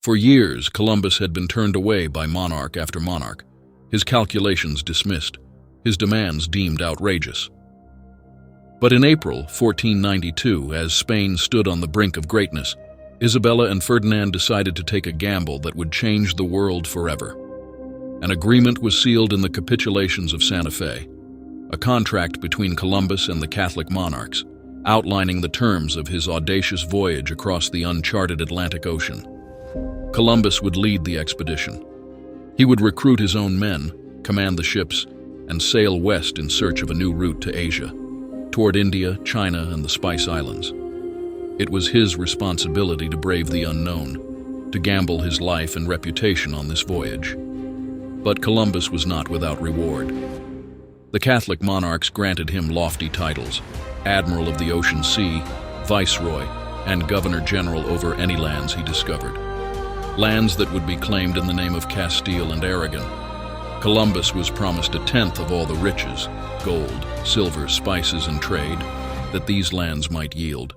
For years, Columbus had been turned away by monarch after monarch, his calculations dismissed, his demands deemed outrageous. But in April 1492, as Spain stood on the brink of greatness, Isabella and Ferdinand decided to take a gamble that would change the world forever. An agreement was sealed in the Capitulations of Santa Fe, a contract between Columbus and the Catholic monarchs, outlining the terms of his audacious voyage across the uncharted Atlantic Ocean. Columbus would lead the expedition. He would recruit his own men, command the ships, and sail west in search of a new route to Asia, toward India, China, and the Spice Islands. It was his responsibility to brave the unknown, to gamble his life and reputation on this voyage. But Columbus was not without reward. The Catholic monarchs granted him lofty titles: Admiral of the Ocean Sea, Viceroy, and Governor-General over any lands he discovered. Lands that would be claimed in the name of Castile and Aragon. Columbus was promised a tenth of all the riches, gold, silver, spices, and trade, that these lands might yield.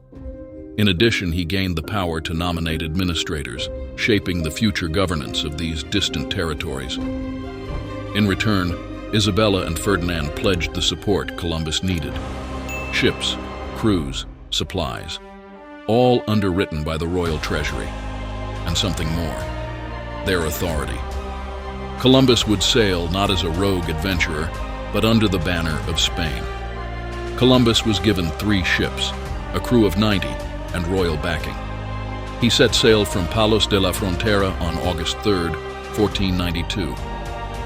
In addition, he gained the power to nominate administrators, shaping the future governance of these distant territories. In return, Isabella and Ferdinand pledged the support Columbus needed: ships, crews, supplies, all underwritten by the royal treasury, and something more: their authority. Columbus would sail not as a rogue adventurer, but under the banner of Spain. Columbus was given 3 ships, a crew of 90, and royal backing. He set sail from Palos de la Frontera on August 3, 1492.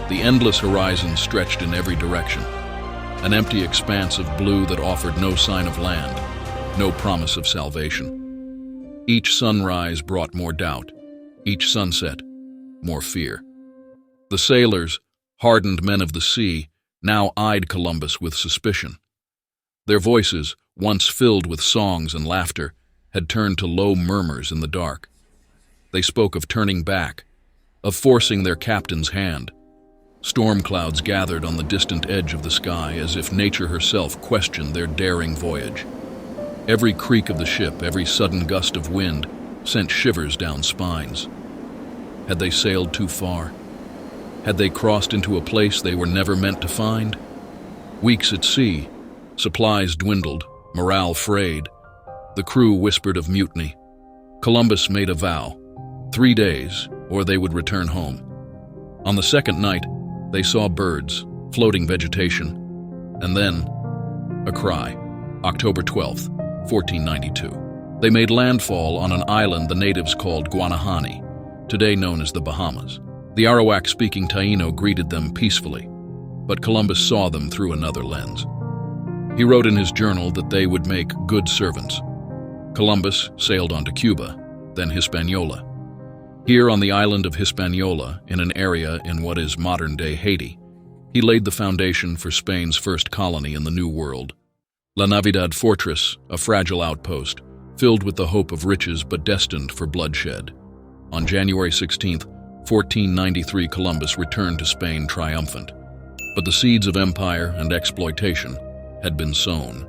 The endless horizon stretched in every direction, an empty expanse of blue that offered no sign of land, no promise of salvation. Each sunrise brought more doubt, each sunset more fear. The sailors, hardened men of the sea, now eyed Columbus with suspicion. Their voices, once filled with songs and laughter, had turned to low murmurs in the dark. They spoke of turning back, of forcing their captain's hand. Storm clouds gathered on the distant edge of the sky as if nature herself questioned their daring voyage. Every creak of the ship, every sudden gust of wind, sent shivers down spines. Had they sailed too far? Had they crossed into a place they were never meant to find? Weeks at sea, supplies dwindled, morale frayed. The crew whispered of mutiny. Columbus made a vow: 3 days, or they would return home. On the second night, they saw birds, floating vegetation, and then a cry. October 12, 1492. They made landfall on an island the natives called Guanahani, today known as the Bahamas. The Arawak-speaking Taino greeted them peacefully, but Columbus saw them through another lens. He wrote in his journal that they would make good servants. Columbus sailed on to Cuba, then Hispaniola. Here on the island of Hispaniola, in an area in what is modern-day Haiti, he laid the foundation for Spain's first colony in the New World. La Navidad Fortress, a fragile outpost, filled with the hope of riches but destined for bloodshed. On January 16, 1493, Columbus returned to Spain triumphant. But the seeds of empire and exploitation had been sown.